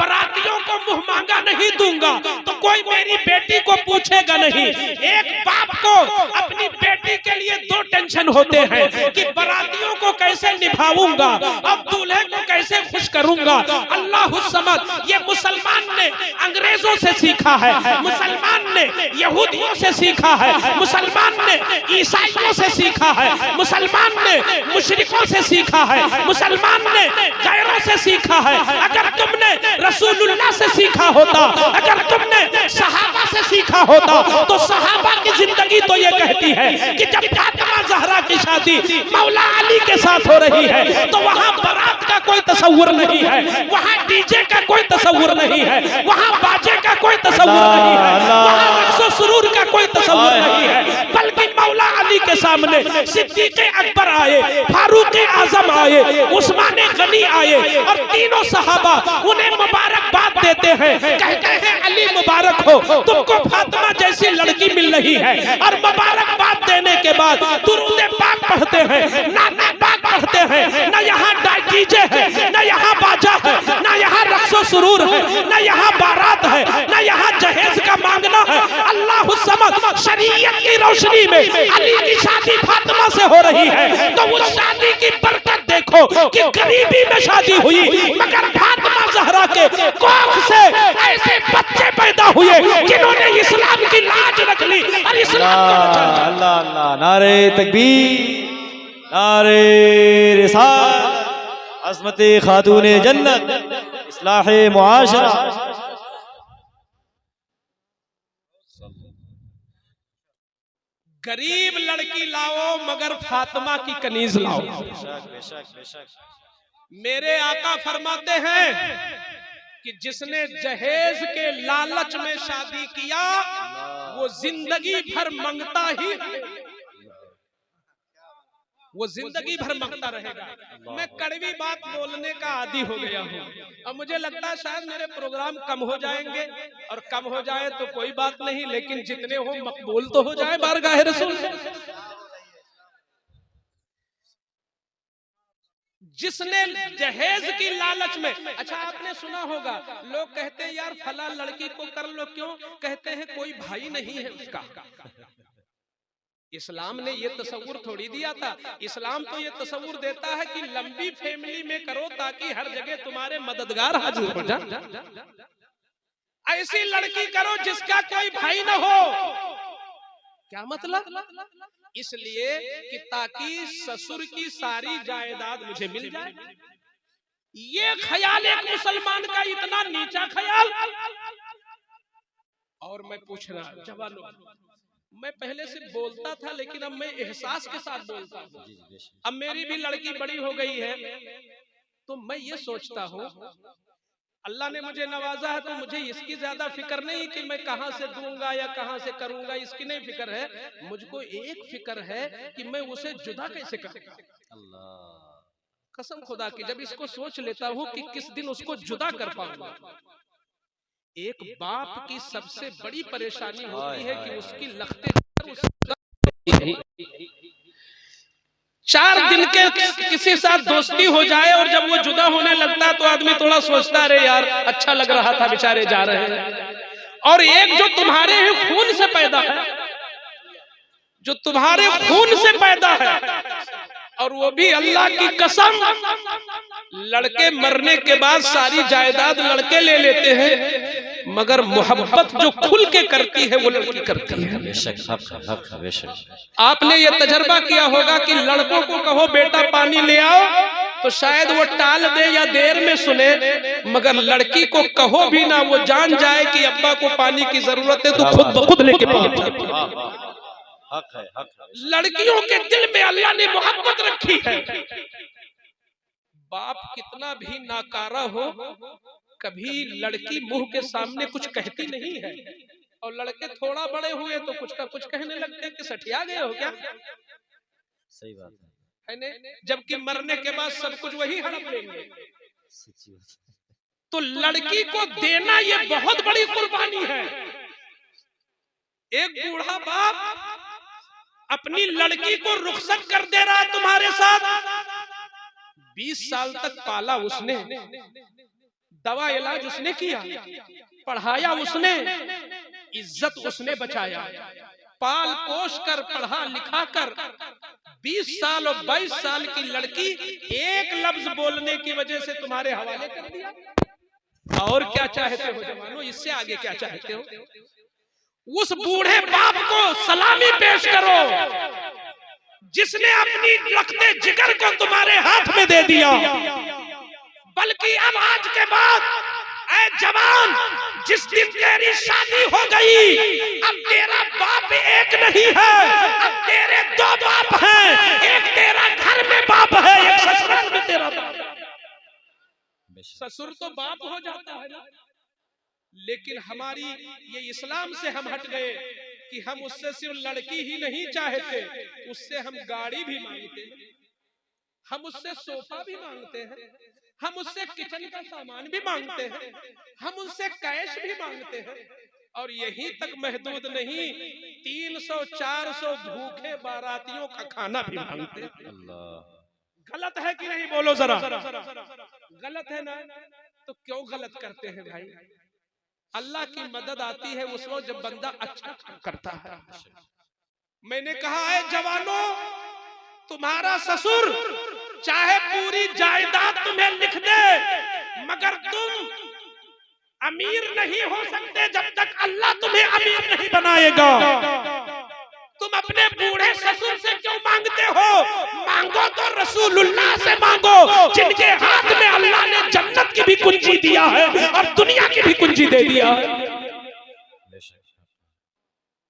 बरातियों को मुंह मांगा नहीं दूंगा तो कोई मेरी बेटी को पूछेगा नहीं। एक बाप को अपनी बेटी के लिए 2 टेंशन होते हैं कि बरातियों को कैसे निभाऊंगा, अब दूल्हे को कैसे खुश करूंगा। अल्लाहु समद। ये मुसलमान ने अंग्रेजों से सीखा है, मुसलमान ने यहूदियों से सीखा है, मुसलमान ने ईसाइयों से सीखा है, मुसलमान ने मुशरिकों से सीखा है, मुसलमान ने गैरों से सीखा है। अगर तुमने रसूलुल्लाह से सीखा होता, अगर तुमने सहाबा से सीखा होता तो सहाबा की जिंदगी तो ये कहती है कि जब फातिमा ज़हरा की शादी मौला अली के साथ हो रही है तो वहाँ बारात का कोई तस्वुर नहीं है, वहाँ डीजे का कोई तस्वुर नहीं है, वहाँ बाजे का कोई तस्वुर नहीं है, वहाँ रक्सो सुरूर का कोई तस्वुर नहीं है, बल्कि मौला अली के सामने सिद्दीक़ अकबर आए, फारूक आजम आए, उस्मान गनी आए और तीनों सहाबा उन्हें मुबारकबाद देते हैं, कहते हैं अली मुबारक हो, तुमको फातिमा जैसी लड़की मिल रही है। और मुबारकबाद देने के बाद दुरूद पाक पढ़ते हैं, नाते पाक पढ़ते हैं। न यहाँ डीजे है, न यहाँ बाजा है, न यहाँ रक्सो सुरूर है, न यहाँ बारात है, न यहाँ जहेज का मांगना है। अल्लाहु समद। शरीयत की रोशनी में अली की शादी फातिमा से हो रही है तो उस शादी की बरकत देखो कि गरीबी में शादी हुई मगर फातिमा ज़हरा के कोख से ऐसे बच्चे पैदा हुए जिन्होंने इस्लाम की लाज रख ली और इस्लाम को बचा लिया। अल्लाह अल्लाह। नारे तकबीर, नारे रिसालत, अज़मते खातूने जन्नत, इस्लाहे मुआशरा। गरीब लड़की लाओ मगर फातिमा की कनीज लाओ। बेशक बेशक बेशक। मेरे आका फरमाते हैं कि जिसने जहेज के लालच में शादी किया वो जिंदगी भर मांगता ही है, वो जिंदगी भर मांगता रहेगा। मैं कड़वी बात बोलने का आदी हो गया हूँ। अब मुझे लगता है शायद मेरे प्रोग्राम कम हो जाएंगे, और कम हो जाए तो कोई बात नहीं, लेकिन जितने हो मकबूल तो हो जाए बारगाह रसूल। जिसने जहेज की लालच में, अच्छा आपने सुना होगा लोग कहते हैं यार फला लड़की को कर लो, क्यों कहते हैं कोई भाई नहीं है उसका। इस्लाम ने ये तसव्वुर थोड़ी दिया था। इस्लाम तो ये तसव्वुर देता है कि लंबी फैमिली में करो ताकि हर जगह तुम्हारे मददगार हाजिर हो जाए। ऐसी लड़की करो जिसका कोई भाई ना हो। क्या मतलब? इसलिए कि ताकि ससुर की सारी जायदाद मुझे मिल जाए। ये ख्याल एक मुसलमान का इतना नीचा ख्याल। और मैं पूछ रहा जवानों, मैं पहले से बोलता था लेकिन अब मैं एहसास के साथ बोलता हूँ। अब मेरी भी लड़की बड़ी हो गई है तो मैं ये सोचता हूँ अल्लाह ने मुझे नवाजा है तो मुझे इसकी ज्यादा फिक्र नहीं कि मैं कहां से दूंगा या कहां से करूंगा, इसकी नहीं फिक्र है। मुझको एक फिक्र है कि मैं उसे जुदा कैसे करूंगा। अल्लाह कसम खुदा की, जब इसको सोच लेता हूँ कि किस दिन उसको जुदा कर पाऊंगा। एक बाप की सबसे बड़ी परेशानी होती है कि उसकी लखते 4 दिन के किसी साथ दोस्ती हो जाए और जब वो जुदा होने लगता है तो आदमी थोड़ा सोचता है यार अच्छा लग रहा था, बेचारे जा रहे हैं। और एक जो तुम्हारे ही खून से पैदा है, जो तुम्हारे खून से पैदा है, और वो भी अल्लाह की कसम लड़के मरने के बाद सारी जायदाद लड़के ले लेते हैं, मगर मोहब्बत जो खुल के करती है वो लड़की करती है। बेशक आपने ये तजर्बा किया होगा कि लड़कों को कहो बेटा पानी ले आओ तो शायद वो टाल दे या देर में सुने, मगर लड़की को कहो भी ना, वो जान जाए कि अब्बा को पानी की जरूरत है तो खुद ब खुद लेके पहुंच जाती। हक है, हक है। लड़कियों के दिल में अल्लाह ने मोहब्बत रखी है। बाप कितना भी नाकारा हो, कभी लड़की मुंह के सामने कुछ कहती नहीं है, और लड़के थोड़ा बड़े हुए तो कुछ का कुछ कहने लगते हैं कि सठिया गए हो क्या। सही बात है ने? जबकि मरने के बाद सब कुछ वही हड़प लेंगे। तो लड़की को देना ये बहुत बड़ी कुर्बानी है। एक बूढ़ा बाप अपनी लड़की को रुखसत कर दे रहा है तुम्हारे साथ, 20 साल तक पाला उसने, दवा इलाज उसने किया, पढ़ाया उसने, इज्जत उसने बचाया, पाल पोष कर पढ़ा लिखा कर 20 साल और 22 साल की लड़की एक लफ्ज बोलने की वजह से तुम्हारे हवाले कर दिया। और क्या चाहते हो जवानों, इससे आगे क्या चाहते हो? उस बूढ़े बाप को सलामी पेश करो जिसने अपनी रखते जिगर को तुम्हारे हाथ में दे दिया। बल्कि अब आज के बाद ऐ जवान, जिस दिन तेरी शादी हो गई, अब तेरा बाप एक नहीं है, अब तेरे 2 बाप हैं। एक तेरा घर में बाप है, एक ससुराल में तेरा बाप। ससुर तो बाप हो जाता है ना, लेकिन हमारी ये इस्लाम से हम हट गए कि हम उससे सिर्फ लड़की ही नहीं चाहते, उससे हम गाड़ी भी मांगते हैं, हम उससे सोफा भी मांगते हैं, हम उससे किचन का सामान भी मांगते हैं, हम उनसे कैश भी मांगते हैं। और यहीं तक महदूद नहीं, 300-400 भूखे बारातियों का खाना भी मांगते हैं। गलत है कि नहीं, बोलो जरा। गलत है ना? तो क्यों गलत करते हैं भाई? अल्लाह की मदद आती है उस वक्त जब बंदा अच्छा करता है। मैंने कहा है जवानों, तुम्हारा ससुर चाहे पूरी जायदाद तुम्हें लिख दे, मगर तुम अमीर नहीं हो सकते जब तक अल्लाह तुम्हें अमीर नहीं बनाएगा। तुम अपने बूढ़े ससुर से क्यों मांगते हो? मांगो तो रसूलुल्लाह से मांगो, जिनके हाथ में अल्लाह ने जन्नत की भी कुंजी दिया है और दुनिया की भी कुंजी दे दिया है।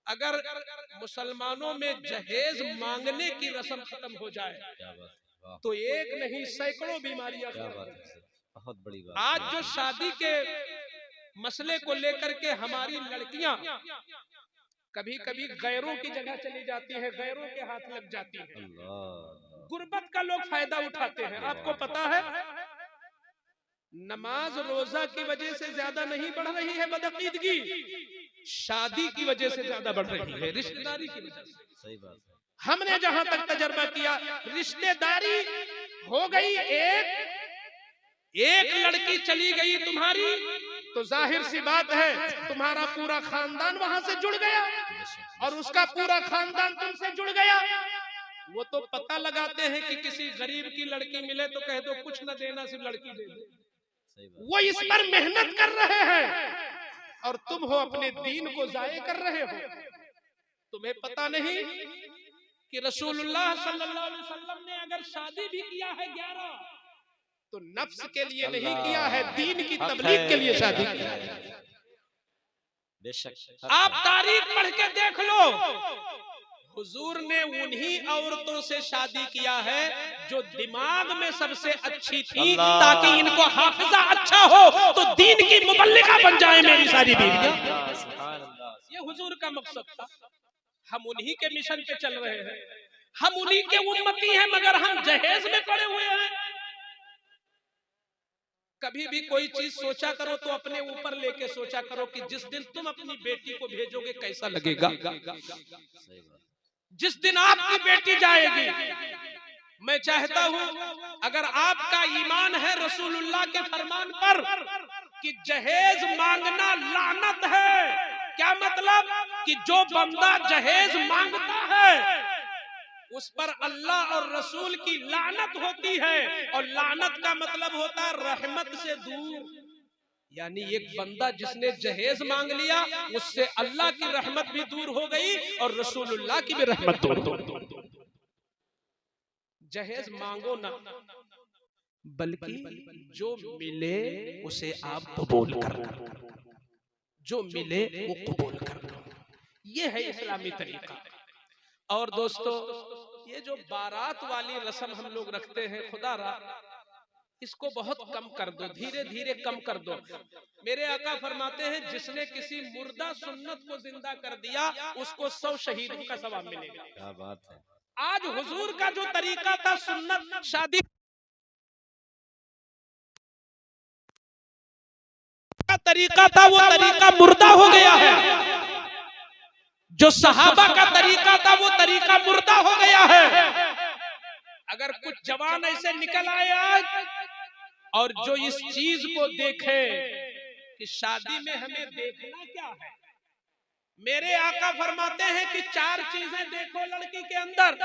अगर मुसलमानों में जहेज मांगने की रस्म खत्म हो जाए तो एक नहीं सैकड़ों बीमारियां। बहुत बड़ी बात। आज जो शादी के मसले को लेकर के हमारी लड़कियां कभी कभी गैरों की जगह चली जाती है, गैरों के हाथ लग जाती है। अल्लाह, गुर्बत का लोग फायदा उठाते हैं। आपको पता है नमाज रोजा की वजह से ज्यादा नहीं बढ़ रही है बदअकीदगी, शादी की वजह से ज्यादा बढ़ रही है, रिश्तेदारी की वजह से। सही बात है। हमने जहां तक तजर्बा किया, रिश्तेदारी हो गई एक लड़की चली गई तुम्हारी तो जाहिर सी बात है तुम्हारा पूरा खानदान वहां से जुड़ गया और उसका पूरा खानदान तुमसे जुड़ गया। वो तो पता लगाते हैं कि किसी गरीब की लड़की मिले तो कह दो कुछ न देना, सिर्फ लड़की दे दो। वो इस पर मेहनत कर रहे हैं और तुम हो अपने दीन को जाये कर रहे हो। तुम्हें पता नहीं कि रसूलुल्लाह सल्लल्लाहु अलैहि वसल्लम ने अगर शादी भी किया है 11 तो नफ्स के लिए नहीं किया है, दीन की तबलीग के लिए शादी किया है। बेशक आप तारीख पढ़ के देख लो, हुजूर ने उन्हीं औरतों से शादी किया है जो दिमाग में सबसे अच्छी थी, ताकि इनको हाफिजा अच्छा हो तो दीन की मुबल्लिगा बन जाए मेरी सारी बीवियां। ये हुजूर का मकसद था। हम उन्हीं के मिशन पे चल रहे हैं, हम उन्हीं के उम्मती हैं, मगर हम जहेज में पड़े हुए हैं। कभी भी कोई चीज सोचा करो तो अपने ऊपर लेके सोचा करो कि जिस दिन तुम अपनी बेटी को भेजोगे कैसा लगेगा। जिस दिन आपकी बेटी जाएगी, मैं चाहता हूं अगर आपका ईमान है रसूलुल्लाह के फरमान पर कि जहेज मांगना लानत है। क्या मतलब कि जो बंदा जहेज मांगता है उस पर अल्लाह और रसूल की लानत होती है, और लानत का मतलब होता है रहमत से दूर। यानी एक बंदा जिसने जहेज मांग लिया उससे अल्लाह की रहमत भी दूर हो गई और रसूलुल्लाह की भी रहमत दूर हो गई। जहेज मांगो ना, बल्कि जो मिले उसे आप कबूल कर लो, जो मिले वो कबूल कर लो। ये है इस्लामी तरीका। और दोस्तों, ये जो बारात वाली रस्म हम लोग रखते हैं, खुदा रा इसको बहुत कम कर दो, धीरे धीरे कम कर दो। मेरे आका फरमाते हैं जिसने किसी मुर्दा सुन्नत को जिंदा कर दिया उसको 100 शहीदों का सवाब मिलेगा। क्या बात है। आज हुजूर का जो तरीका था सुन्नत शादी का तरीका था, वो तरीका मुर्दा हो गया है। जो सहाबा का तरीका था वो तरीका मुर्दा हो गया है। अगर कुछ जवान ऐसे निकल आए आज और जो इस चीज को देखे कि शादी में हमें देखना क्या है, मेरे आका फरमाते हैं कि 4 चीजें देखो लड़की के अंदर,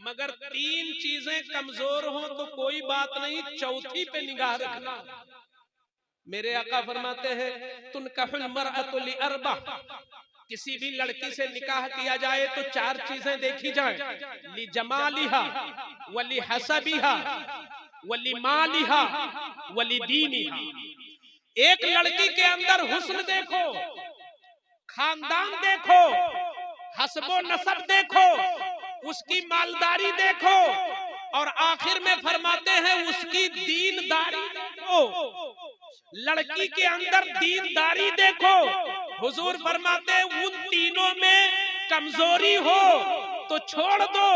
मगर 3 चीजें कमजोर हो तो कोई बात नहीं, चौथी पे निगाह रखना। मेरे आका फरमाते हैं तुनकाहुल मरअतु लिअरबा, किसी भी लड़की से निकाह किया जाए तो 4 चीजें देखी जाए, ली जमालिहा वली हसबिहा वली मालिहा वली दीनिहा। एक लड़की के अंदर हुस्न देखो, खानदान देखो, हसबो नसब देखो, उसकी मालदारी देखो, और आखिर में फरमाते हैं उसकी दीनदारी देखो। लड़की के अंदर दीनदारी देखो। हुजूर फरमाते हैं उन तीनों में कमजोरी हो तो छोड़ दो,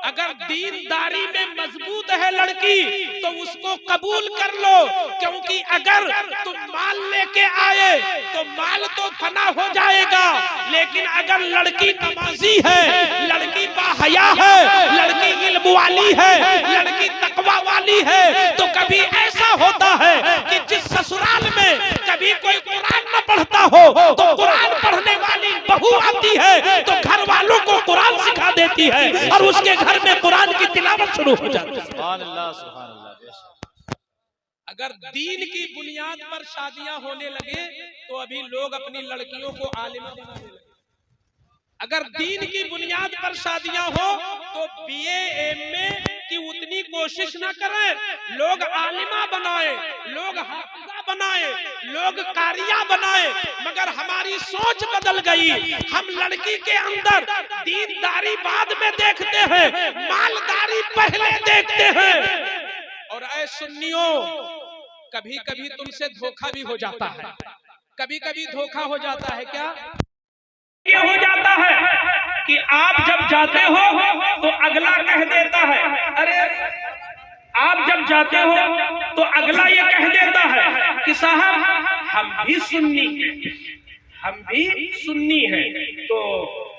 अगर दीनदारी में मजबूत है लड़की तो उसको कबूल कर लो, क्योंकि अगर तुम माल लेके आए तो माल तो फना हो जाएगा, लेकिन अगर लड़की नमाजी है, लड़की बाहया है, लड़की इल्म वाली है, लड़की तकवा वाली है, तो कभी ऐसा होता है कि जिस ससुराल में कभी कोई कुरान न पढ़ता हो तो कुरान पढ़ने वाली बहू आती है तो घर वालों को कुरान सिखा देती है और उसके घर में कुरान की तिलावत शुरू हो जाती है। सुभान अल्लाह, सुभान अल्लाह। अगर दीन की बुनियाद पर शादियां होने लगे तो अभी लोग अपनी लड़कियों को आलिमा बनाने लगे। अगर दीन की बुनियाद पर शादियां हो तो बीए एमए की उतनी कोशिश न करें, लोग आलिमा बनाए, लोग हाफिजा बनाए, लोग कारिया बनाए, मगर हमारी सोच बदल गई। हम लड़की के अंदर दीनदारी बाद में देखते हैं, मालदारी पहले देखते हैं। और ऐ सुन्नियों, कभी कभी तुमसे धोखा भी हो जाता है, कभी कभी धोखा हो जाता है। क्या ये हो जाता है कि आप जब जाते हो तो अगला कह देता है, अरे आप जब जाते हो तो अगला ये कह देता है कि साहब हम भी सुन्नी हैं, हम भी सुन्नी हैं। तो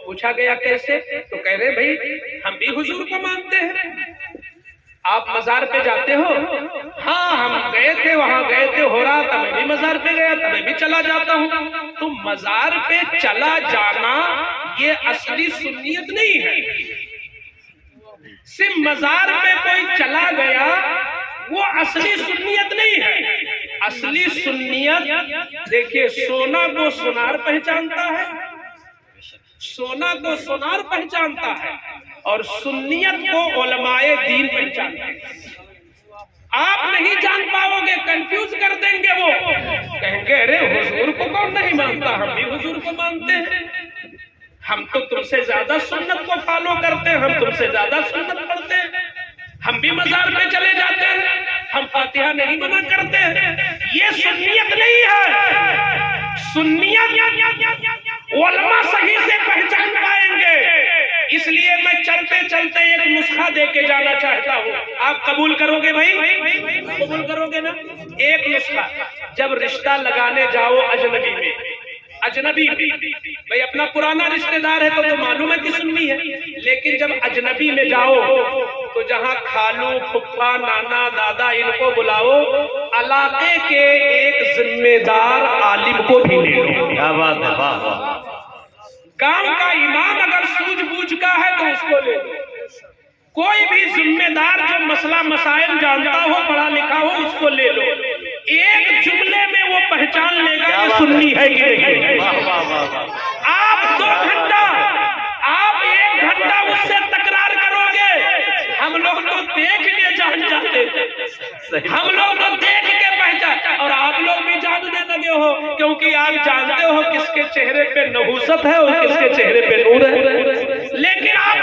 पूछा गया कैसे, तो कह रहे भाई हम भी हुजूर को मानते हैं। आप मजार पे जाते हो? हाँ हम गए थे, वहां गए थे, हो रहा था, मैं भी मजार पे गया था, मैं भी चला जाता हूँ। तो मजार पे चला जाना ये असली सुन्नियत नहीं है। सिर्फ मजार पे कोई चला गया वो असली सुन्नियत नहीं है। असली सुन्नियत देखिए, सोना को सोनार पहचानता है, सोना को सोनार पहचानता है, और सुन्नियत को उलमाए दीन पहचानते हैं। आप नहीं जान पाओगे, कंफ्यूज कर देंगे। वो कहेंगे अरे हुजूर को कौन नहीं मानता, हम भी हुजूर को मानते हैं, हम तो तुमसे ज्यादा सुन्नत को फॉलो करते हैं, हम तुमसे ज्यादा सुन्नत पढ़ते हैं, हम भी मजार पे चले जाते हैं, हम फातिहा नहीं मना करते हैं। ये सुन्नियत नहीं है। सुन्नियत उलमा सही से पहचान पाएंगे। इसलिए मैं चलते चलते एक नुस्खा दे के जाना चाहता हूँ। आप कबूल करोगे भाई? कबूल करोगे ना? एक नुस्खा, जब रिश्ता लगाने जाओ अजनबी में, अजनबी भाई अपना पुराना रिश्तेदार है तो मालूम है कि सुन्नी है, लेकिन जब अजनबी में जाओ तो जहाँ खालू फुफ्फा नाना दादा इनको बुलाओ, इलाके के एक जिम्मेदार आलिम को भी ले लो। क्या बात है, वाह वाह। गांव का इमाम अगर सूझबूझ का है तो उसको ले लो। कोई भी जिम्मेदार जो मसला मसाइल जानता हो, पढ़ा लिखा हो, उसको ले लो। एक जुमले में वो पहचान लेगा ये सुन्नी है कि नहीं। आप 2 घंटा, आप 1 घंटा उससे तकरार करोगे, हम लोग तो देख के जान जाते, हम लोग तो देख के पहचान, और आप लोग भी जानने लगे हो, क्योंकि आप जानते हो किसके चेहरे पे नहूसत है और किसके चेहरे पे नूर है। लेकिन आप